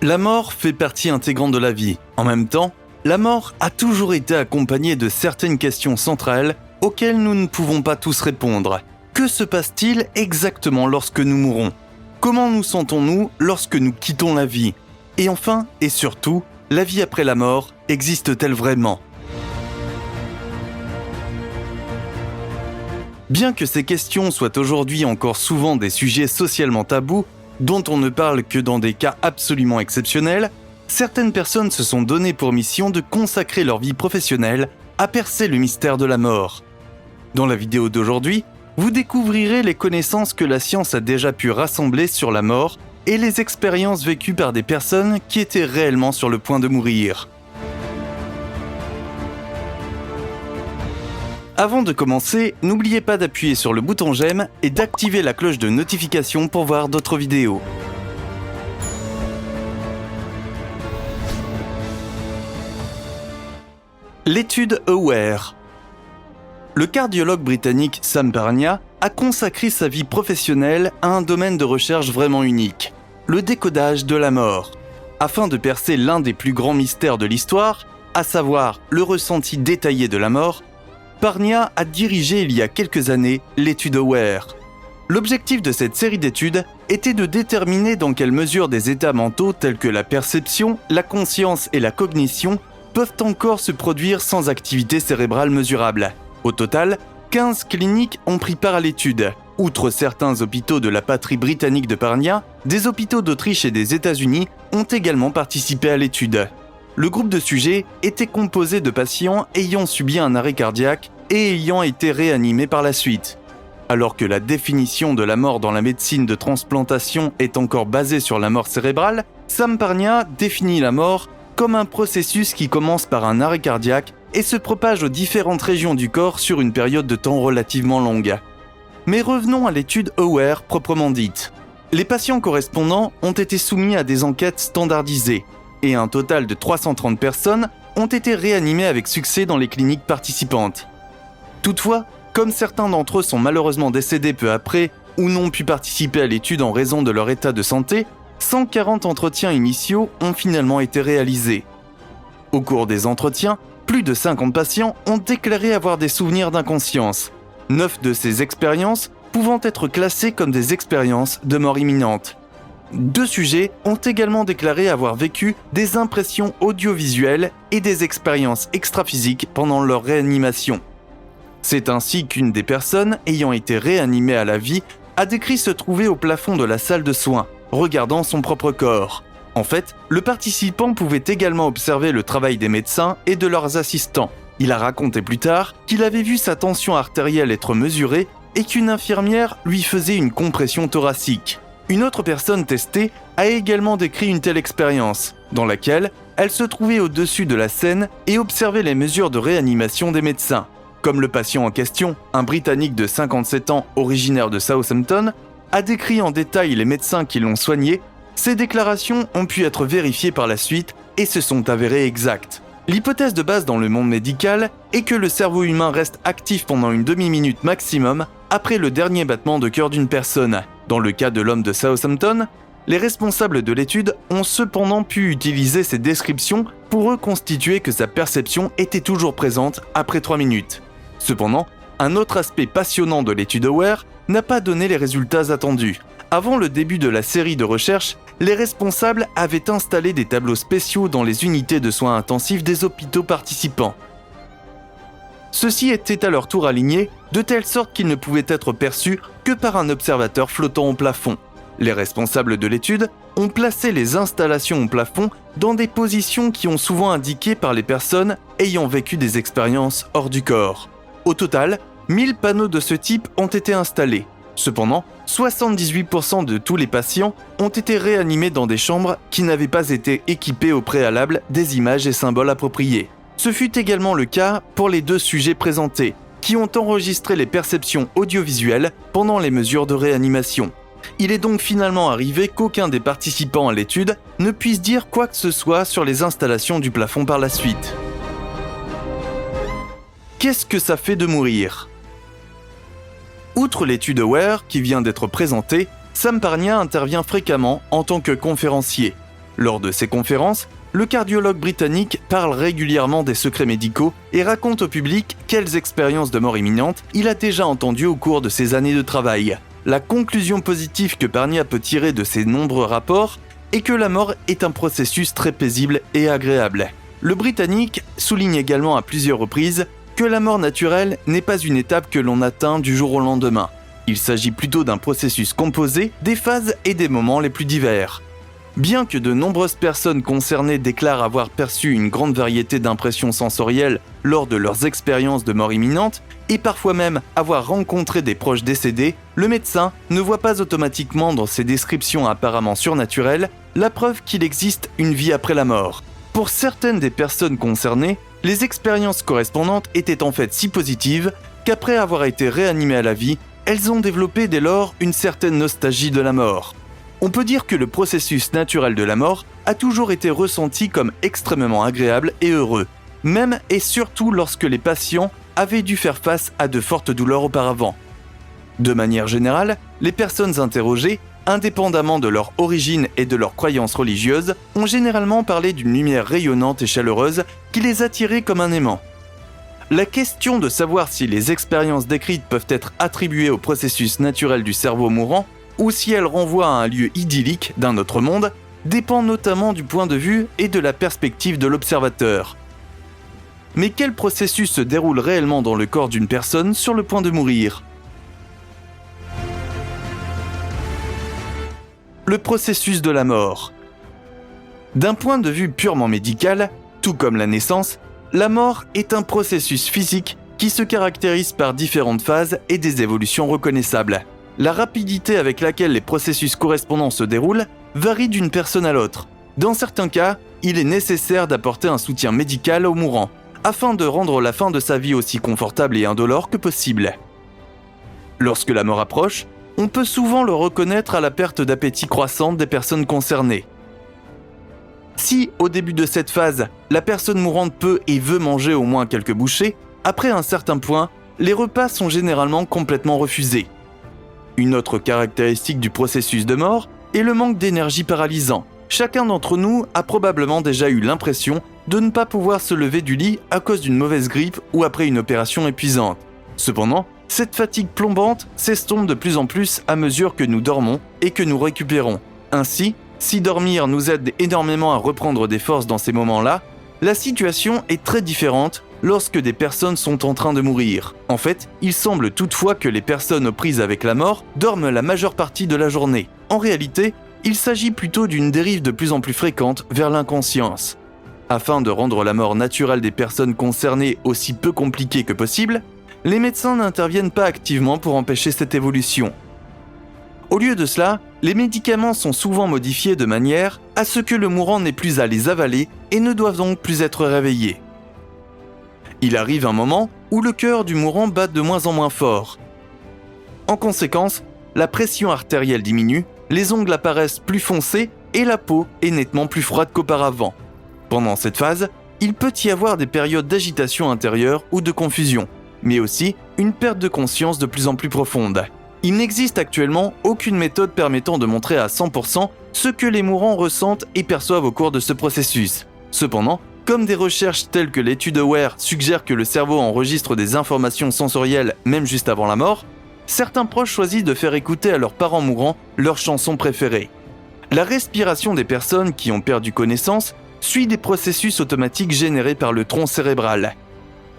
La mort fait partie intégrante de la vie. En même temps, la mort a toujours été accompagnée de certaines questions centrales auxquelles nous ne pouvons pas tous répondre. Que se passe-t-il exactement lorsque nous mourons ? Comment nous sentons-nous lorsque nous quittons la vie ? Et enfin, et surtout, la vie après la mort existe-t-elle vraiment ? Bien que ces questions soient aujourd'hui encore souvent des sujets socialement tabous, dont on ne parle que dans des cas absolument exceptionnels, certaines personnes se sont donné pour mission de consacrer leur vie professionnelle à percer le mystère de la mort. Dans la vidéo d'aujourd'hui, vous découvrirez les connaissances que la science a déjà pu rassembler sur la mort et les expériences vécues par des personnes qui étaient réellement sur le point de mourir. Avant de commencer, n'oubliez pas d'appuyer sur le bouton j'aime et d'activer la cloche de notification pour voir d'autres vidéos. L'étude AWARE. Le cardiologue britannique Sam Parnia a consacré sa vie professionnelle à un domaine de recherche vraiment unique, le décodage de la mort, afin de percer l'un des plus grands mystères de l'histoire, à savoir le ressenti détaillé de la mort. Parnia a dirigé il y a quelques années l'étude AWARE. L'objectif de cette série d'études était de déterminer dans quelle mesure des états mentaux tels que la perception, la conscience et la cognition peuvent encore se produire sans activité cérébrale mesurable. Au total, 15 cliniques ont pris part à l'étude. Outre certains hôpitaux de la patrie britannique de Parnia, des hôpitaux d'Autriche et des États-Unis ont également participé à l'étude. Le groupe de sujets était composé de patients ayant subi un arrêt cardiaque et ayant été réanimés par la suite. Alors que la définition de la mort dans la médecine de transplantation est encore basée sur la mort cérébrale, Sam Parnia définit la mort comme un processus qui commence par un arrêt cardiaque et se propage aux différentes régions du corps sur une période de temps relativement longue. Mais revenons à l'étude AWARE proprement dite. Les patients correspondants ont été soumis à des enquêtes standardisées, et un total de 330 personnes ont été réanimées avec succès dans les cliniques participantes. Toutefois, comme certains d'entre eux sont malheureusement décédés peu après ou n'ont pu participer à l'étude en raison de leur état de santé, 140 entretiens initiaux ont finalement été réalisés. Au cours des entretiens, plus de 50 patients ont déclaré avoir des souvenirs d'inconscience, 9 de ces expériences pouvant être classées comme des expériences de mort imminente. 2 sujets ont également déclaré avoir vécu des impressions audiovisuelles et des expériences extraphysiques pendant leur réanimation. C'est ainsi qu'une des personnes ayant été réanimée à la vie a décrit se trouver au plafond de la salle de soins, regardant son propre corps. En fait, le participant pouvait également observer le travail des médecins et de leurs assistants. Il a raconté plus tard qu'il avait vu sa tension artérielle être mesurée et qu'une infirmière lui faisait une compression thoracique. Une autre personne testée a également décrit une telle expérience, dans laquelle elle se trouvait au-dessus de la scène et observait les mesures de réanimation des médecins. Comme le patient en question, un Britannique de 57 ans originaire de Southampton, a décrit en détail les médecins qui l'ont soigné, ces déclarations ont pu être vérifiées par la suite et se sont avérées exactes. L'hypothèse de base dans le monde médical est que le cerveau humain reste actif pendant une demi-minute maximum après le dernier battement de cœur d'une personne. Dans le cas de l'homme de Southampton, les responsables de l'étude ont cependant pu utiliser ces descriptions pour reconstituer que sa perception était toujours présente après 3 minutes. Cependant, un autre aspect passionnant de l'étude AWARE n'a pas donné les résultats attendus. Avant le début de la série de recherche, les responsables avaient installé des tableaux spéciaux dans les unités de soins intensifs des hôpitaux participants. Ceux-ci étaient à leur tour alignés, de telle sorte qu'ils ne pouvaient être perçus que par un observateur flottant au plafond. Les responsables de l'étude ont placé les installations au plafond dans des positions qui ont souvent indiqué par les personnes ayant vécu des expériences hors du corps. Au total, 1000 panneaux de ce type ont été installés. Cependant, 78% de tous les patients ont été réanimés dans des chambres qui n'avaient pas été équipées au préalable des images et symboles appropriés. Ce fut également le cas pour les 2 sujets présentés, qui ont enregistré les perceptions audiovisuelles pendant les mesures de réanimation. Il est donc finalement arrivé qu'aucun des participants à l'étude ne puisse dire quoi que ce soit sur les installations du plafond par la suite. Qu'est-ce que ça fait de mourir ? Outre l'étude AWARE qui vient d'être présentée, Sam Parnia intervient fréquemment en tant que conférencier. Lors de ses conférences, le cardiologue britannique parle régulièrement des secrets médicaux et raconte au public quelles expériences de mort imminente il a déjà entendues au cours de ses années de travail. La conclusion positive que Parnia peut tirer de ces nombreux rapports est que la mort est un processus très paisible et agréable. Le Britannique souligne également à plusieurs reprises que la mort naturelle n'est pas une étape que l'on atteint du jour au lendemain. Il s'agit plutôt d'un processus composé des phases et des moments les plus divers. Bien que de nombreuses personnes concernées déclarent avoir perçu une grande variété d'impressions sensorielles lors de leurs expériences de mort imminente, et parfois même avoir rencontré des proches décédés, le médecin ne voit pas automatiquement dans ces descriptions apparemment surnaturelles la preuve qu'il existe une vie après la mort. Pour certaines des personnes concernées, les expériences correspondantes étaient en fait si positives qu'après avoir été réanimées à la vie, elles ont développé dès lors une certaine nostalgie de la mort. On peut dire que le processus naturel de la mort a toujours été ressenti comme extrêmement agréable et heureux, même et surtout lorsque les patients avaient dû faire face à de fortes douleurs auparavant. De manière générale, les personnes interrogées, indépendamment de leur origine et de leurs croyances religieuses, ont généralement parlé d'une lumière rayonnante et chaleureuse qui les attirait comme un aimant. La question de savoir si les expériences décrites peuvent être attribuées au processus naturel du cerveau mourant ou si elles renvoient à un lieu idyllique d'un autre monde dépend notamment du point de vue et de la perspective de l'observateur. Mais quel processus se déroule réellement dans le corps d'une personne sur le point de mourir ? Le processus de la mort. D'un point de vue purement médical, tout comme la naissance, la mort est un processus physique qui se caractérise par différentes phases et des évolutions reconnaissables. La rapidité avec laquelle les processus correspondants se déroulent varie d'une personne à l'autre. Dans certains cas, il est nécessaire d'apporter un soutien médical au mourant, afin de rendre la fin de sa vie aussi confortable et indolore que possible. Lorsque la mort approche, on peut souvent le reconnaître à la perte d'appétit croissante des personnes concernées. Si, au début de cette phase, la personne mourante peut et veut manger au moins quelques bouchées, après un certain point, les repas sont généralement complètement refusés. Une autre caractéristique du processus de mort est le manque d'énergie paralysant. Chacun d'entre nous a probablement déjà eu l'impression de ne pas pouvoir se lever du lit à cause d'une mauvaise grippe ou après une opération épuisante. Cependant, cette fatigue plombante s'estompe de plus en plus à mesure que nous dormons et que nous récupérons. Ainsi, si dormir nous aide énormément à reprendre des forces dans ces moments-là, la situation est très différente lorsque des personnes sont en train de mourir. En fait, il semble toutefois que les personnes aux prises avec la mort dorment la majeure partie de la journée. En réalité, il s'agit plutôt d'une dérive de plus en plus fréquente vers l'inconscience. Afin de rendre la mort naturelle des personnes concernées aussi peu compliquée que possible, les médecins n'interviennent pas activement pour empêcher cette évolution. Au lieu de cela, les médicaments sont souvent modifiés de manière à ce que le mourant n'ait plus à les avaler et ne doivent donc plus être réveillés. Il arrive un moment où le cœur du mourant bat de moins en moins fort. En conséquence, la pression artérielle diminue, les ongles apparaissent plus foncés et la peau est nettement plus froide qu'auparavant. Pendant cette phase, il peut y avoir des périodes d'agitation intérieure ou de confusion, mais aussi une perte de conscience de plus en plus profonde. Il n'existe actuellement aucune méthode permettant de montrer à 100% ce que les mourants ressentent et perçoivent au cours de ce processus. Cependant, comme des recherches telles que l'étude AWARE suggèrent que le cerveau enregistre des informations sensorielles même juste avant la mort, certains proches choisissent de faire écouter à leurs parents mourants leurs chansons préférées. La respiration des personnes qui ont perdu connaissance suit des processus automatiques générés par le tronc cérébral.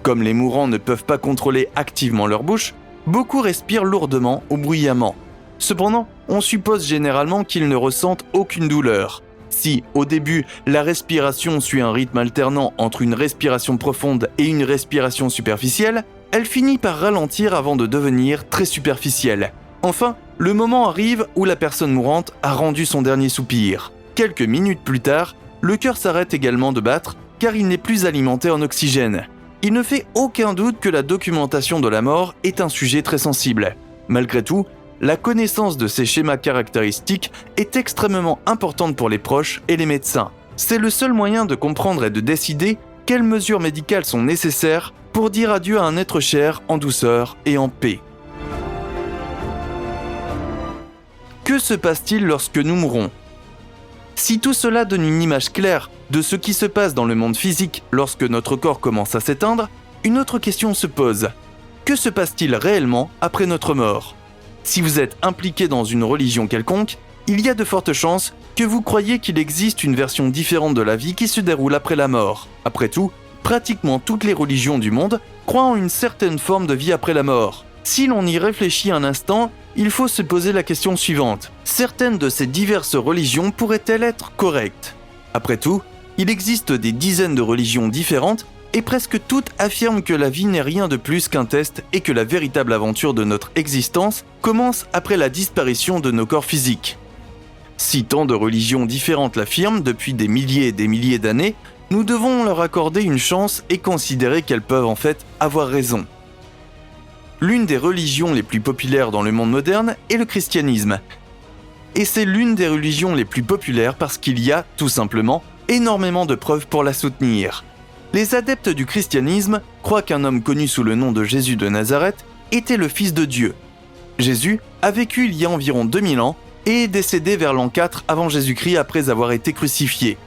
Comme les mourants ne peuvent pas contrôler activement leur bouche, beaucoup respirent lourdement ou bruyamment. Cependant, on suppose généralement qu'ils ne ressentent aucune douleur. Si, au début, la respiration suit un rythme alternant entre une respiration profonde et une respiration superficielle, elle finit par ralentir avant de devenir très superficielle. Enfin, le moment arrive où la personne mourante a rendu son dernier soupir. Quelques minutes plus tard, le cœur s'arrête également de battre car il n'est plus alimenté en oxygène. Il ne fait aucun doute que la documentation de la mort est un sujet très sensible. Malgré tout, la connaissance de ces schémas caractéristiques est extrêmement importante pour les proches et les médecins. C'est le seul moyen de comprendre et de décider quelles mesures médicales sont nécessaires pour dire adieu à un être cher en douceur et en paix. Que se passe-t-il lorsque nous mourons ? Si tout cela donne une image claire de ce qui se passe dans le monde physique lorsque notre corps commence à s'éteindre, une autre question se pose. Que se passe-t-il réellement après notre mort ? Si vous êtes impliqué dans une religion quelconque, il y a de fortes chances que vous croyiez qu'il existe une version différente de la vie qui se déroule après la mort. Après tout, pratiquement toutes les religions du monde croient en une certaine forme de vie après la mort. Si l'on y réfléchit un instant, il faut se poser la question suivante. Certaines de ces diverses religions pourraient-elles être correctes ? Après tout, il existe des dizaines de religions différentes et presque toutes affirment que la vie n'est rien de plus qu'un test et que la véritable aventure de notre existence commence après la disparition de nos corps physiques. Si tant de religions différentes l'affirment depuis des milliers et des milliers d'années, nous devons leur accorder une chance et considérer qu'elles peuvent en fait avoir raison. L'une des religions les plus populaires dans le monde moderne est le christianisme. Et c'est l'une des religions les plus populaires parce qu'il y a, tout simplement, énormément de preuves pour la soutenir. Les adeptes du christianisme croient qu'un homme connu sous le nom de Jésus de Nazareth était le Fils de Dieu. Jésus a vécu il y a environ 2000 ans et est décédé vers l'an 4 avant Jésus-Christ après avoir été crucifié.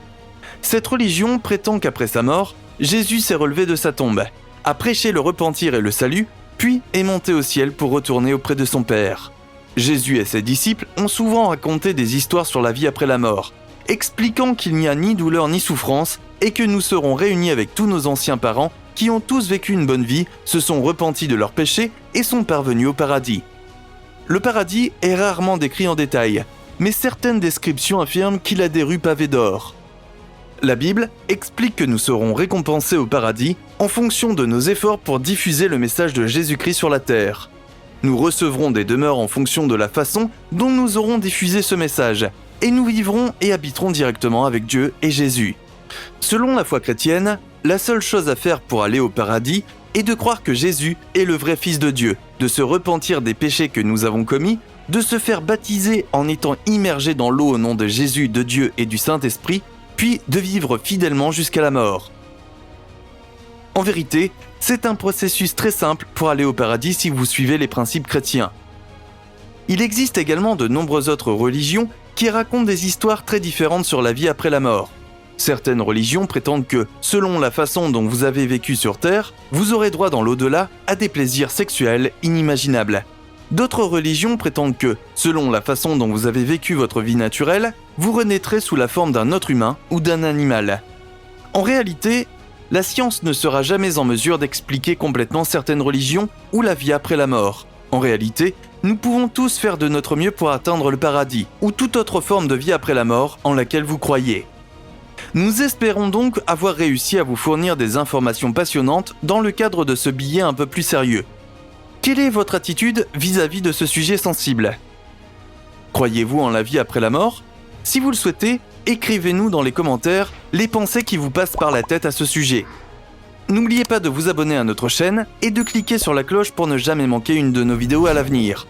Cette religion prétend qu'après sa mort, Jésus s'est relevé de sa tombe, a prêché le repentir et le salut, puis est monté au ciel pour retourner auprès de son Père. Jésus et ses disciples ont souvent raconté des histoires sur la vie après la mort, expliquant qu'il n'y a ni douleur ni souffrance et que nous serons réunis avec tous nos anciens parents qui ont tous vécu une bonne vie, se sont repentis de leurs péchés et sont parvenus au paradis. Le paradis est rarement décrit en détail, mais certaines descriptions affirment qu'il a des rues pavées d'or. La Bible explique que nous serons récompensés au paradis en fonction de nos efforts pour diffuser le message de Jésus-Christ sur la terre. Nous recevrons des demeures en fonction de la façon dont nous aurons diffusé ce message, et nous vivrons et habiterons directement avec Dieu et Jésus. Selon la foi chrétienne, la seule chose à faire pour aller au paradis est de croire que Jésus est le vrai Fils de Dieu, de se repentir des péchés que nous avons commis, de se faire baptiser en étant immergé dans l'eau au nom de Jésus, de Dieu et du Saint-Esprit, puis de vivre fidèlement jusqu'à la mort. En vérité, c'est un processus très simple pour aller au paradis si vous suivez les principes chrétiens. Il existe également de nombreuses autres religions qui racontent des histoires très différentes sur la vie après la mort. Certaines religions prétendent que, selon la façon dont vous avez vécu sur Terre, vous aurez droit dans l'au-delà à des plaisirs sexuels inimaginables. D'autres religions prétendent que, selon la façon dont vous avez vécu votre vie naturelle, vous renaîtrez sous la forme d'un autre humain ou d'un animal. En réalité, la science ne sera jamais en mesure d'expliquer complètement certaines religions ou la vie après la mort. En réalité, nous pouvons tous faire de notre mieux pour atteindre le paradis ou toute autre forme de vie après la mort en laquelle vous croyez. Nous espérons donc avoir réussi à vous fournir des informations passionnantes dans le cadre de ce billet un peu plus sérieux. Quelle est votre attitude vis-à-vis de ce sujet sensible ? Croyez-vous en la vie après la mort ? Si vous le souhaitez, écrivez-nous dans les commentaires les pensées qui vous passent par la tête à ce sujet. N'oubliez pas de vous abonner à notre chaîne et de cliquer sur la cloche pour ne jamais manquer une de nos vidéos à l'avenir.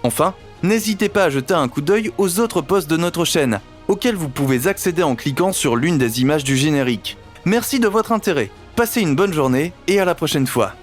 Enfin, n'hésitez pas à jeter un coup d'œil aux autres posts de notre chaîne, auxquels vous pouvez accéder en cliquant sur l'une des images du générique. Merci de votre intérêt, passez une bonne journée et à la prochaine fois.